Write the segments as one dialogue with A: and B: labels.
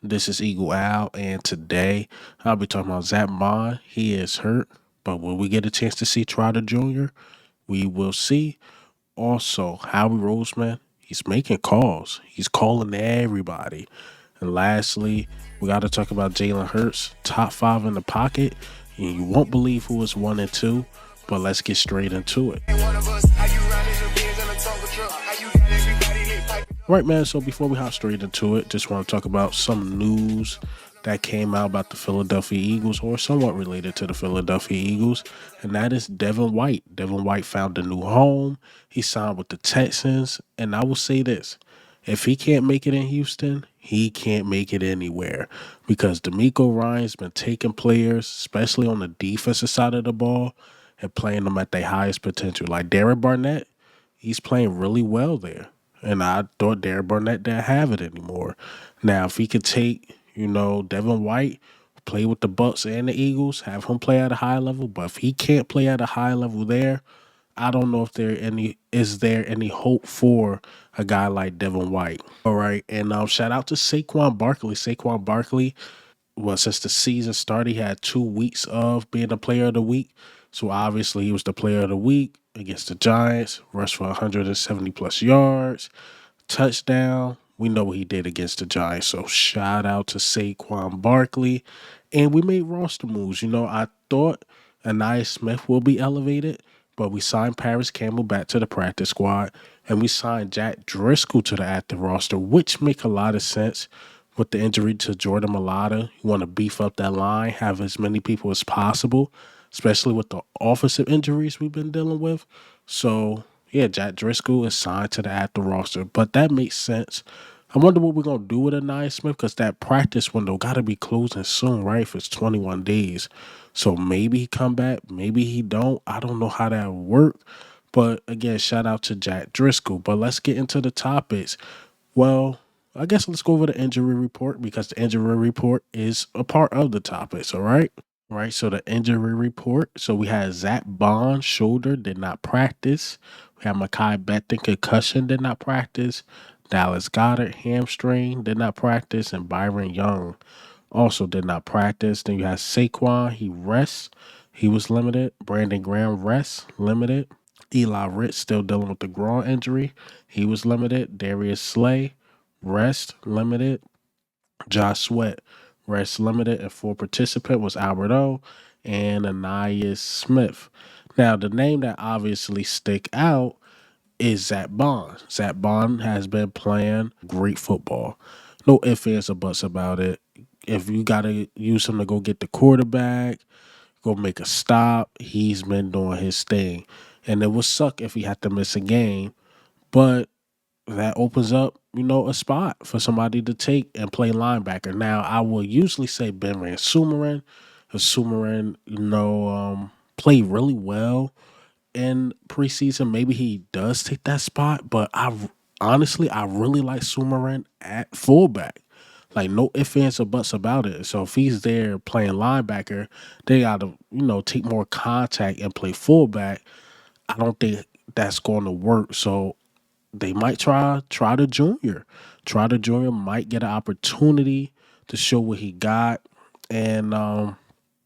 A: This is Eagle Al, and today I'll be talking about Zack Baun. He is hurt, but will we get a chance to see Trotter Jr.? We will see. Also, Howie Roseman, he's making calls. He's calling everybody. And lastly, we got to talk about Jalen Hurts, top five in the pocket. And you won't believe who is one and two, but let's get straight into it. All right, man. So before we hop straight into it, just want to talk about some news that came out about the Philadelphia Eagles, or somewhat related to the Philadelphia Eagles, and that is Devin White. Devin White found a new home. He signed with the Texans, and I will say this: if he can't make it in Houston, he can't make it anywhere because D'Amico Ryan's been taking players, especially on the defensive side of the ball, and playing them at their highest potential. Like Darren Barnett, he's playing really well there. And I thought Darren Barnett didn't have it anymore. Now, if he could take, Devin White, play with the Bucks and the Eagles, have him play at a high level, but if he can't play at a high level there, I don't know if there any hope for a guy like Devin White. All right, and shout out to Saquon Barkley. Saquon Barkley, well, since the season started, he had 2 weeks of being the player of the week. So obviously, he was the player of the week against the Giants, rushed for 170 plus yards, touchdown. We know what he did against the Giants. So shout out to Saquon Barkley. And we made roster moves. I thought Anaya Smith will be elevated, but we signed Paris Campbell back to the practice squad, and we signed Jack Driscoll to the active roster, which make a lot of sense with the injury to Jordan Mailata. You want to beef up that line, have as many people as possible, especially with the offensive injuries we've been dealing with. So, yeah, Jack Driscoll is signed to the active roster, but that makes sense. I wonder what we're going to do with Anaya Smith because that practice window got to be closing soon, right? If it's 21 days. So maybe he come back, maybe he don't. I don't know how that work. But again, shout out to Jack Driscoll. But let's get into the topics. Well, I guess let's go over the injury report because the injury report is a part of the topics, all right? Right, so the injury report. So we had Zack Baun, shoulder, did not practice. We had Makai Becton, concussion, did not practice. Dallas Goddard, hamstring, did not practice. And Byron Young also did not practice. Then you have Saquon, he rests. He was limited. Brandon Graham rests, limited. Eli Rich still dealing with the groin injury. He was limited. Darius Slay, rest, limited. Josh Sweat, rest limited, and full participant was Albert O and Ananias Smith. Now, the name that obviously stick out is Zack Baun. Zack Baun has been playing great football. No ifs, ands, or buts about it. If you got to use him to go get the quarterback, go make a stop, he's been doing his thing. And it would suck if he had to miss a game, but that opens up, a spot for somebody to take and play linebacker. Now, I will usually say Ben Van Sumeren. Sumeren, played really well in preseason. Maybe he does take that spot, but I really like Sumeren at fullback. Like no ifs, ands, or buts about it. So if he's there playing linebacker, they gotta, take more contact and play fullback. I don't think that's going to work. So they might try the junior. Try the junior might get an opportunity to show what he got. And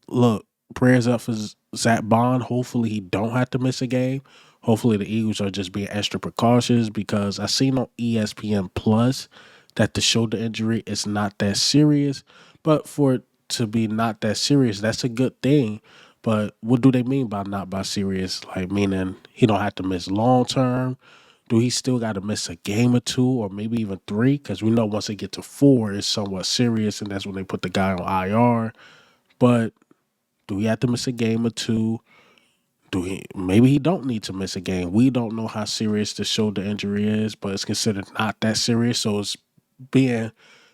A: look, prayers up for Zack Baun. Hopefully he don't have to miss a game. Hopefully the Eagles are just being extra precautious because I seen on ESPN Plus that the shoulder injury is not that serious. But for it to be not that serious, that's a good thing. But what do they mean by not by serious? Like meaning he don't have to miss long term. Do he still got to miss a game or two, or maybe even three? Because we know once they get to four, it's somewhat serious, and that's when they put the guy on IR. But do he have to miss a game or two? Do he? Maybe he don't need to miss a game. We don't know how serious the shoulder injury is, but it's considered not that serious. So it's being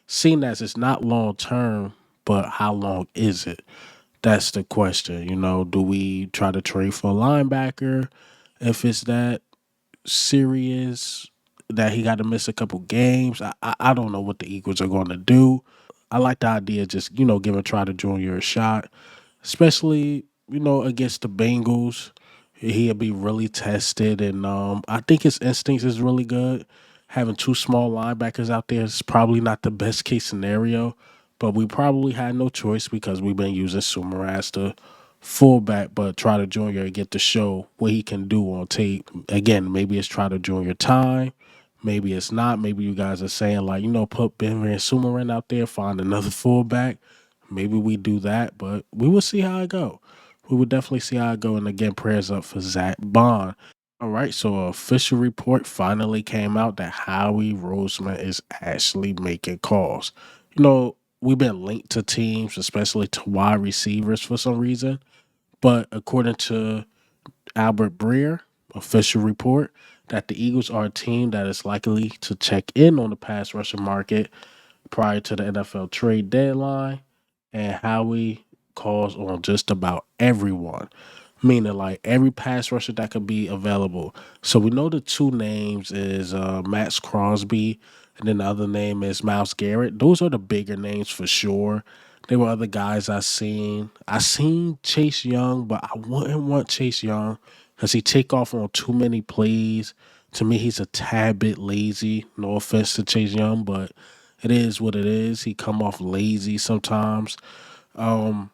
A: seen as it's not long term, but how long is it? That's the question. Do we try to trade for a linebacker if it's that serious that he got to miss a couple games? I don't know what the Eagles are going to do. I like the idea of just, giving Trotter Jr. a shot, especially, against the Bengals. He'll be really tested, and I think his instincts is really good. having two small linebackers out there is probably not the best case scenario, but we probably had no choice because we've been using Sumer as the fullback, but Trotter Jr. get to show what he can do on tape. Again, maybe it's Trotter Jr. time. Maybe it's not. Maybe you guys are saying, like, put Ben Van Sumeren out there, find another fullback. Maybe we do that, but we will see how it go. We would definitely see how it go. And again, prayers up for Zack Baun. All right, so an official report finally came out that Howie Roseman is actually making calls. We've been linked to teams, especially to wide receivers for some reason. But according to Albert Breer, official report, that the Eagles are a team that is likely to check in on the pass rusher market prior to the NFL trade deadline, and Howie calls on just about everyone, meaning like every pass rusher that could be available. So we know the two names is Max Crosby, and then the other name is Miles Garrett. Those are the bigger names for sure. There were other guys I seen. I seen Chase Young, but I wouldn't want Chase Young because he take off on too many plays. To me, he's a tad bit lazy. No offense to Chase Young, but it is what it is. He come off lazy sometimes. Um,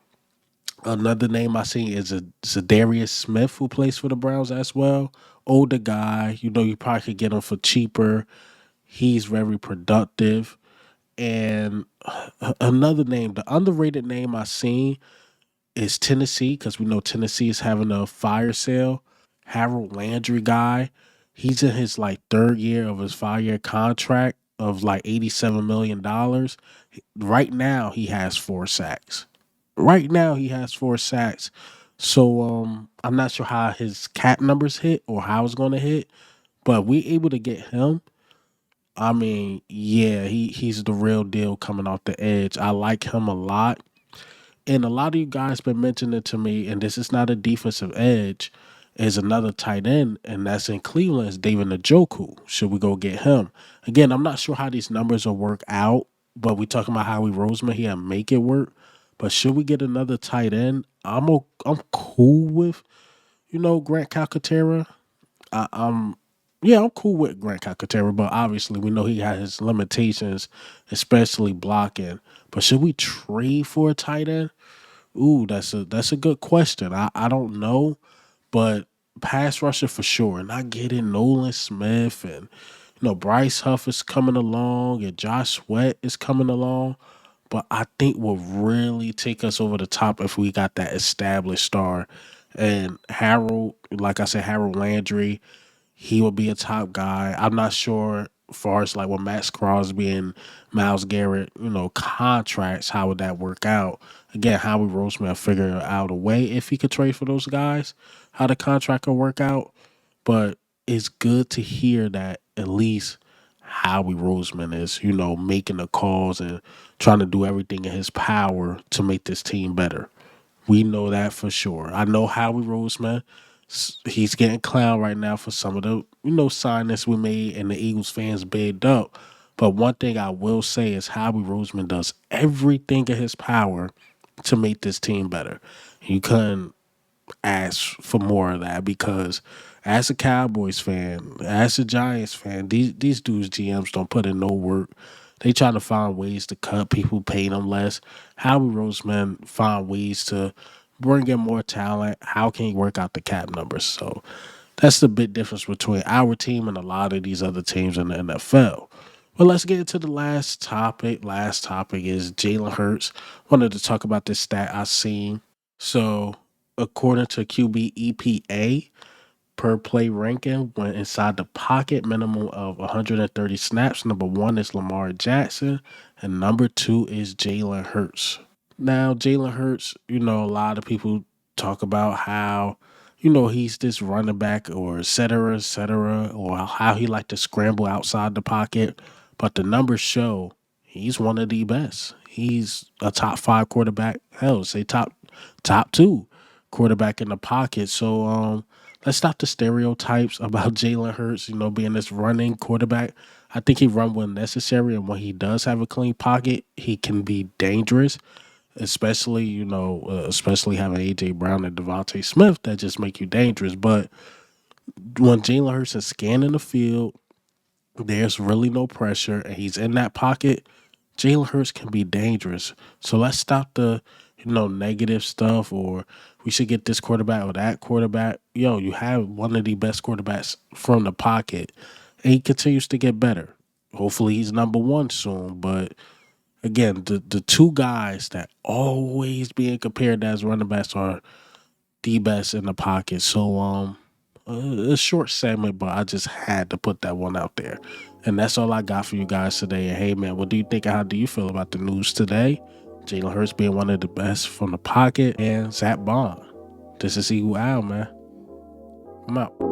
A: Another name I see is a Zadarius Smith, who plays for the Browns as well. Older guy, you probably could get him for cheaper. He's very productive. And another name, the underrated name I seen is Tennessee, because we know Tennessee is having a fire sale. Harold Landry guy, he's in his like third year of his 5-year contract of like $87 million. Right now, he has 4 sacks. Right now, he has 4 sacks. So I'm not sure how his cap numbers hit or how it's going to hit, but we able to get him. I mean, yeah, he's the real deal coming off the edge. I like him a lot. And a lot of you guys been mentioning to me, and this is not a defensive edge, is another tight end, and that's in Cleveland, is David Njoku. Should we go get him? Again, I'm not sure how these numbers will work out, but we talking about Howie Roseman here, make it work. But should we get another tight end? I'm cool with Grant Calcaterra. I'm Yeah, I'm cool with Grant Calcaterra, but obviously we know he has his limitations, especially blocking. But should we trade for a tight end? Ooh, that's a good question. I don't know, but pass rusher for sure. And I get it, Nolan Smith and Bryce Huff is coming along and Josh Sweat is coming along. But I think will really take us over the top if we got that established star. And Harold, like I said, Harold Landry, he will be a top guy. I'm not sure as far as like with Max Crosby and Miles Garrett, contracts, how would that work out? Again, Howie Roseman will figure out a way if he could trade for those guys, how the contract will work out. But it's good to hear that at least Howie Roseman is, making the calls and trying to do everything in his power to make this team better. We know that for sure. I know Howie Roseman, he's getting clowned right now for some of the, signings we made and the Eagles fans bigged up. But one thing I will say is Howie Roseman does everything in his power to make this team better. You couldn't ask for more of that because as a Cowboys fan, as a Giants fan, these dudes GMs don't put in no work. They try to find ways to cut people, pay them less. Howie Roseman find ways to bring in more talent. How can he work out the cap numbers? So that's the big difference between our team and a lot of these other teams in the NFL. Well, let's get into the last topic. Last topic is Jalen Hurts. Wanted to talk about this stat I seen. So, according to QB EPA, per play ranking, when inside the pocket, minimum of 130 snaps. Number one is Lamar Jackson, and number two is Jalen Hurts. Now, Jalen Hurts, a lot of people talk about how, he's this running back or et cetera, or how he like to scramble outside the pocket. But the numbers show he's one of the best. He's a top 5 quarterback. Hell, say top 2 quarterback in the pocket. So let's stop the stereotypes about Jalen Hurts, being this running quarterback. I think he run when necessary, and when he does have a clean pocket, he can be dangerous, especially especially having AJ Brown and Devontae Smith that just make you dangerous. But when Jalen Hurts is scanning the field, there's really no pressure and he's in that pocket, Jalen Hurts can be dangerous. So let's stop the, negative stuff or we should get this quarterback or that quarterback. Yo, you have one of the best quarterbacks from the pocket and he continues to get better. Hopefully he's number one soon. But again, the two guys that always being compared as running backs are the best in the pocket. So a short segment, but I just had to put that one out there. And that's all I got for you guys today. And hey man, what do you think? How do you feel about the news today? Jalen Hurts being one of the best from the pocket and Zack Baun. This is Who Al, man. I'm out.